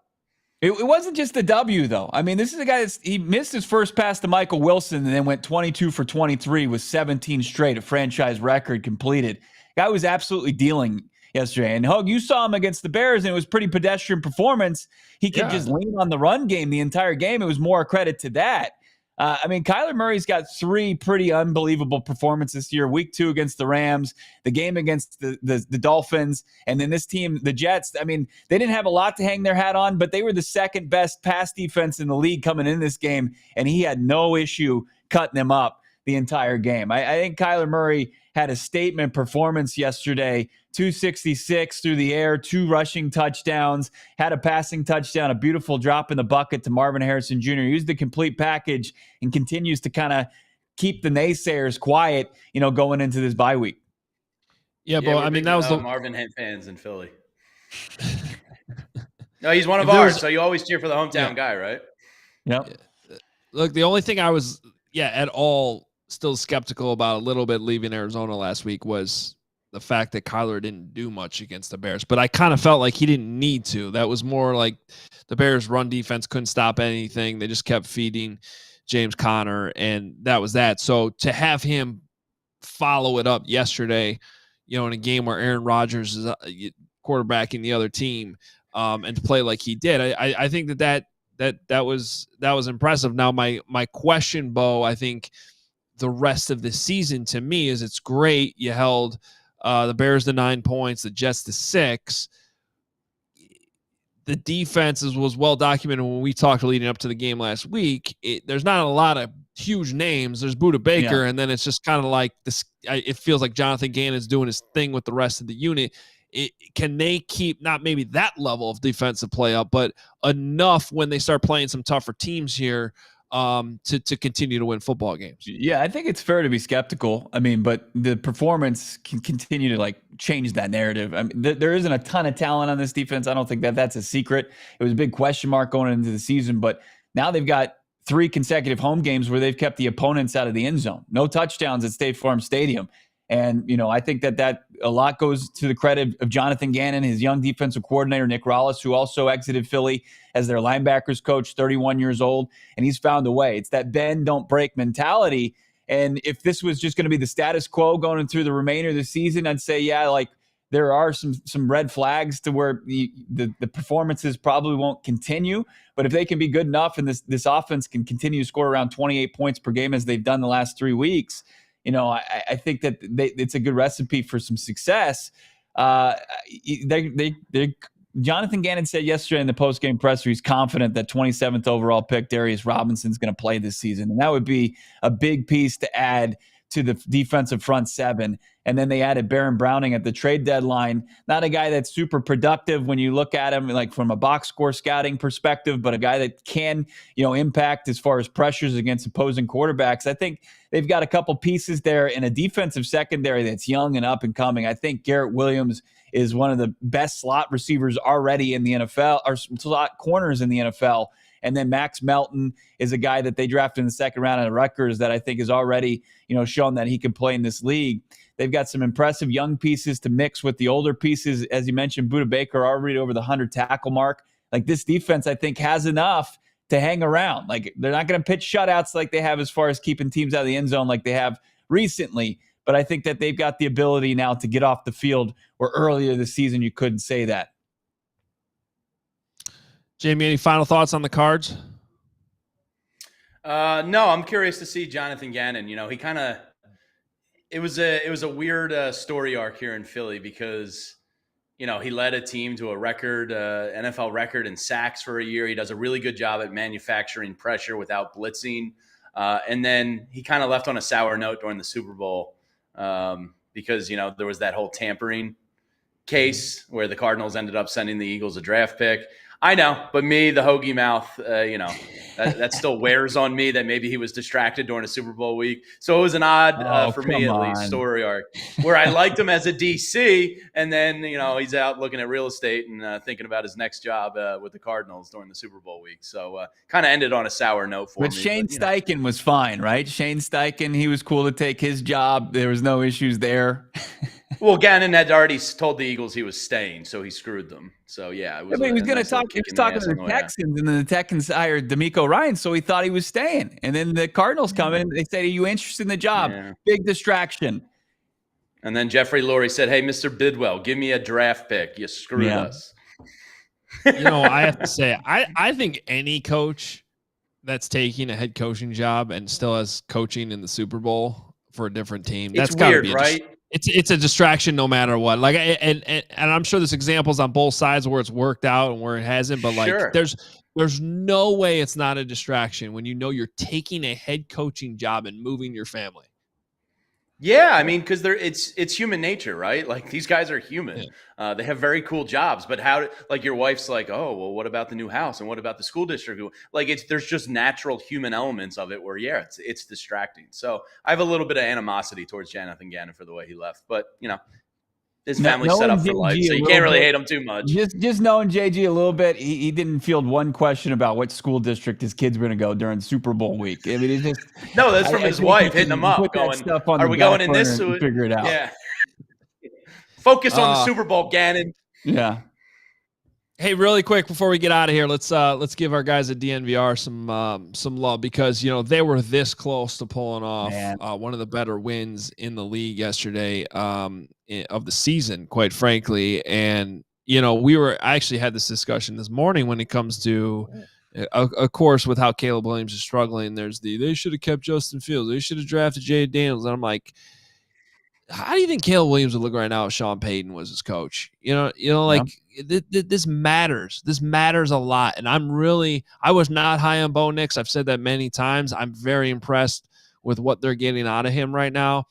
It wasn't just a W, though. I mean, this is a guy he missed his first pass to Michael Wilson and then went 22 for 23 with 17 straight, a franchise record completed. Guy was absolutely dealing yesterday. And Hoge, you saw him against the Bears, and it was pretty pedestrian performance. He could just lean on the run game the entire game. It was more a credit to that. Kyler Murray's got 3 pretty unbelievable performances this year. Week 2 against the Rams, the game against the Dolphins, and then this team, the Jets. I mean, they didn't have a lot to hang their hat on, but they were the second best pass defense in the league coming in this game, and he had no issue cutting them up the entire game. I think Kyler Murray had a statement performance yesterday, 266 through the air, 2 rushing touchdowns, had a passing touchdown, a beautiful drop in the bucket to Marvin Harrison Jr. He used the complete package and continues to kind of keep the naysayers quiet, going into this bye week. Yeah, but I mean, that was the Marvin fans in Philly. No, he's one of ours, so you always cheer for the hometown guy, right? Yep. Look, the only thing I was, at all still skeptical about a little bit leaving Arizona last week was the fact that Kyler didn't do much against the Bears, but I kind of felt like he didn't need to. That was more like the Bears' run defense couldn't stop anything. They just kept feeding James Conner, and that was that. So to have him follow it up yesterday, in a game where Aaron Rodgers is quarterbacking the other team, and to play like he did, I think that was impressive. Now my question, Bo, I think the rest of the season to me is it's great. You held the Bears to 9 points, the Jets to 6. The defense was well documented when we talked leading up to the game last week. There's not a lot of huge names. There's Budda Baker, and then it's just kind of like this. It feels like Jonathan Gannon's doing his thing with the rest of the unit. Can they keep not maybe that level of defensive play up, but enough when they start playing some tougher teams here to continue to win football games? Yeah, I think it's fair to be skeptical. I mean, but the performance can continue to change that narrative. I mean, there isn't a ton of talent on this defense. I don't think that's a secret. It was a big question mark going into the season, but now they've got 3 consecutive home games where they've kept the opponents out of the end zone. No touchdowns at State Farm Stadium. And, I think that a lot goes to the credit of Jonathan Gannon, his young defensive coordinator, Nick Rollis, who also exited Philly as their linebackers coach, 31 years old, and he's found a way. It's that bend, don't break mentality. And if this was just going to be the status quo going through the remainder of the season, I'd say, there are some red flags to where the performances probably won't continue. But if they can be good enough and this offense can continue to score around 28 points per game as they've done the last 3 weeks, I think that it's a good recipe for some success. Jonathan Gannon said yesterday in the post-game presser he's confident that 27th overall pick Darius Robinson's going to play this season. And that would be a big piece to add to the defensive front 7. And then they added Baron Browning at the trade deadline. Not a guy that's super productive when you look at him from a box score scouting perspective, but a guy that can, impact as far as pressures against opposing quarterbacks. I think they've got a couple pieces there in a defensive secondary that's young and up and coming. I think Garrett Williams is one of the best slot receivers already in the NFL, or slot corners in the NFL. And then Max Melton is a guy that they drafted in the second round of Rutgers that I think is already, shown that he can play in this league. They've got some impressive young pieces to mix with the older pieces. As you mentioned, Budda Baker already over the 100 tackle mark. This defense, I think, has enough to hang around. They're not going to pitch shutouts like they have as far as keeping teams out of the end zone like they have recently. but I think that they've got the ability now to get off the field where earlier this season you couldn't say that. Jamie, any final thoughts on the Cards? No, I'm curious to see Jonathan Gannon. He kind of it was a weird story arc here in Philly because he led a team to a record NFL record in sacks for a year. He does a really good job at manufacturing pressure without blitzing, and then he kind of left on a sour note during the Super Bowl because there was that whole tampering case where the Cardinals ended up sending the Eagles a draft pick. I know, but me, the Hoge mouth, that still wears on me that maybe he was distracted during a Super Bowl week. So it was an odd, for me at least, story arc where I liked him as a DC, and then he's out looking at real estate and thinking about his next job with the Cardinals during the Super Bowl week. So kind of ended on a sour note for me. But Shane Steichen was fine, right? Shane Steichen, he was cool to take his job. There was no issues there. Well, Gannon had already told the Eagles he was staying, so he screwed them. So yeah, he was going to talk. He was talking to the Texans, and then the Texans hired D'Amico Ryans, so he thought he was staying. And then the Cardinals come in, and they said, "Are you interested in the job?" Yeah. Big distraction. And then Jeffrey Lurie said, "Hey, Mr. Bidwell, give me a draft pick. You screwed us." I have to say, I think any coach that's taking a head coaching job and still has coaching in the Super Bowl for a different team, that's weird, right? It's a distraction no matter what. Like, and I'm sure there's examples on both sides where it's worked out and where it hasn't. But there's no way it's not a distraction when you're taking a head coaching job and moving your family. Yeah, I mean, because it's human nature, right? Like, these guys are human. Yeah. They have very cool jobs, but your wife's like, oh, well, what about the new house and what about the school district? Like, there's just natural human elements of it where it's distracting. So I have a little bit of animosity towards Jonathan Gannon for the way he left, but his family's set up for life, so you can't really hate him too much. Just knowing JG a little bit, he didn't field one question about what school district his kids were going to go during Super Bowl week. I mean, no, that's from his wife hitting him up, going, "Are we going in this?" Figure it out. Yeah. Focus on the Super Bowl, Gannon. Yeah. Hey, really quick before we get out of here, let's give our guys at DNVR some love because they were this close to pulling off one of the better wins in the league yesterday of the season, quite frankly. And I actually had this discussion this morning when it comes to, of course, with how Caleb Williams is struggling. There's they should have kept Justin Fields, they should have drafted Jay Daniels, and I'm like, how do you think Caleb Williams would look right now if Sean Payton was his coach? This matters. This matters a lot. And I was not high on Bo Nix. I've said that many times. I'm very impressed with what they're getting out of him right now.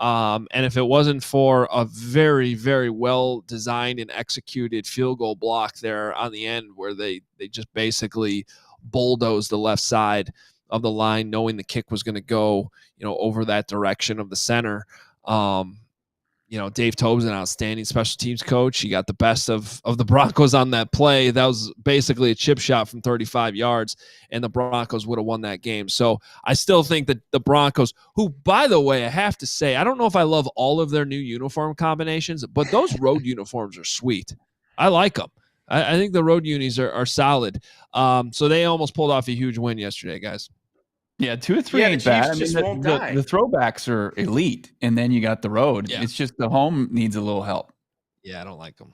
And if it wasn't for a very, very well designed and executed field goal block there on the end where they just basically bulldozed the left side of the line, knowing the kick was going to go, over that direction of the center. Dave Tobe's an outstanding special teams coach. He got the best of the Broncos on that play. That was basically a chip shot from 35 yards, and the Broncos would have won that game. So I still think that the Broncos, who, by the way, I have to say, I don't know if I love all of their new uniform combinations, but those road uniforms are sweet. I like them. I think the road unis are solid. So they almost pulled off a huge win yesterday, guys. Yeah, 2 or 3 ain't bad. I mean, the throwbacks are elite, and then you got the road. Yeah. It's just the home needs a little help. Yeah, I don't like them.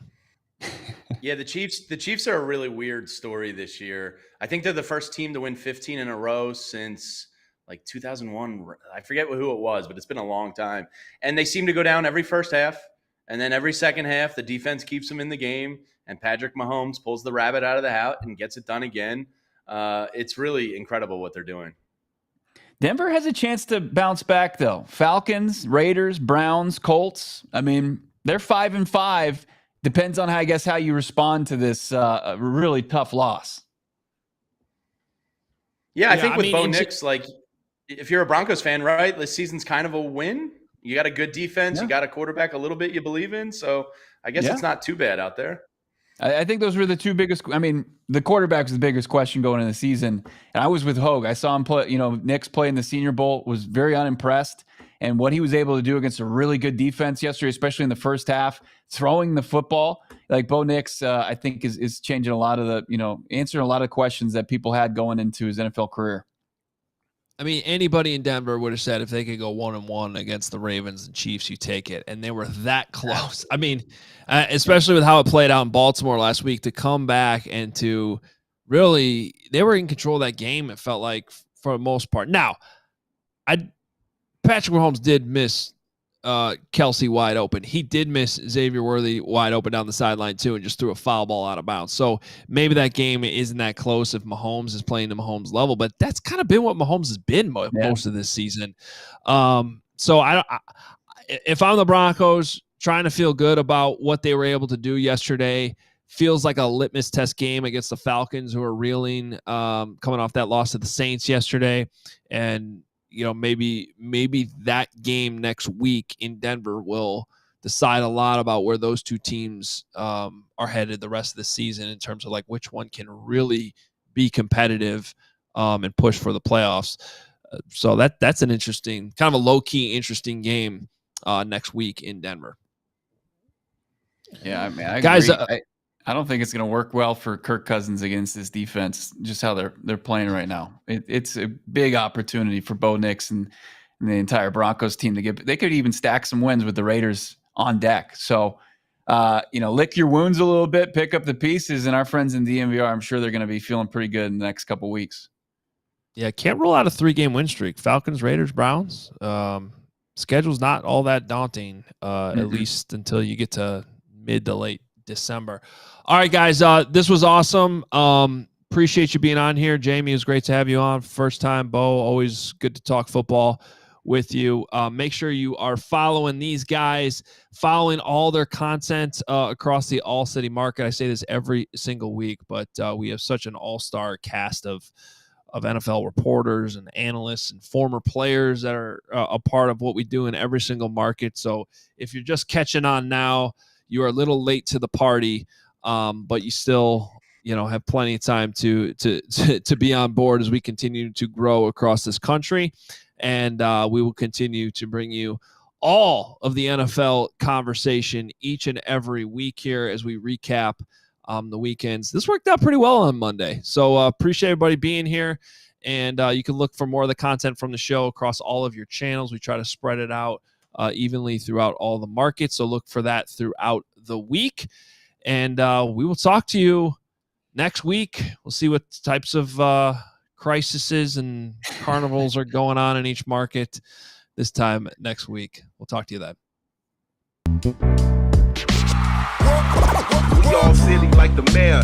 Yeah, the Chiefs are a really weird story this year. I think they're the first team to win 15 in a row since like 2001. I forget who it was, but it's been a long time. And they seem to go down every first half, and then every second half, the defense keeps them in the game, and Patrick Mahomes pulls the rabbit out of the hat and gets it done again. It's really incredible what they're doing. Denver has a chance to bounce back, though. Falcons, Raiders, Browns, Colts. I mean, they're 5-5. Depends on how you respond to this really tough loss. Yeah, I think with Bo Nix, if you're a Broncos fan, right, this season's kind of a win. You got a good defense. Yeah. You got a quarterback a little bit you believe in. So I guess it's not too bad out there. I think those were the two biggest. I mean, the quarterback was the biggest question going into the season. And I was with Hoge. I saw him play, Nix play in the Senior Bowl, was very unimpressed. And what he was able to do against a really good defense yesterday, especially in the first half, throwing the football, like Bo Nix, I think is changing a lot of the, answering a lot of questions that people had going into his NFL career. I mean, anybody in Denver would have said if they could go 1-1 against the Ravens and Chiefs, you take it. And they were that close. I mean, especially with how it played out in Baltimore last week, to come back and to really, they were in control of that game, it felt like, for the most part. Now, Patrick Mahomes did miss Kelsey wide open. He did miss Xavier Worthy wide open down the sideline too, and just threw a foul ball out of bounds. So maybe that game isn't that close if Mahomes is playing to Mahomes level, but that's kind of been what Mahomes has been most of this season. So if I'm the Broncos, trying to feel good about what they were able to do yesterday, feels like a litmus test game against the Falcons, who are reeling, coming off that loss to the Saints yesterday. And maybe that game next week in Denver will decide a lot about where those two teams are headed the rest of the season, in terms of like which one can really be competitive and push for the playoffs. So that's an interesting, kind of a low-key interesting game next week in Denver. Yeah, I mean, I guys, I don't think it's going to work well for Kirk Cousins against this defense, just how they're playing right now. It's a big opportunity for Bo Nix and the entire Broncos team to get. They could even stack some wins with the Raiders on deck. So, lick your wounds a little bit, pick up the pieces, and our friends in DMVR, I'm sure they're going to be feeling pretty good in the next couple of weeks. Yeah, can't rule out a 3-game win streak. Falcons, Raiders, Browns. Schedule's not all that daunting, at least until you get to mid to late December. All right, guys, this was awesome. Appreciate you being on here. Jamie, it was great to have you on. First time, Bo, always good to talk football with you. Make sure you are following these guys, following all their content across the All-City market. I say this every single week, but we have such an all-star cast of NFL reporters and analysts and former players that are a part of what we do in every single market. So if you're just catching on now, you are a little late to the party, but you still, have plenty of time to be on board as we continue to grow across this country. And we will continue to bring you all of the NFL conversation each and every week here as we recap the weekends. This worked out pretty well on Monday. So appreciate everybody being here. And you can look for more of the content from the show across all of your channels. We try to spread it out evenly throughout all the markets. So look for that throughout the week. And we will talk to you next week. We'll see what types of crises and carnivals are going on in each market this time next week. We'll talk to you then. We all silly like the mayor.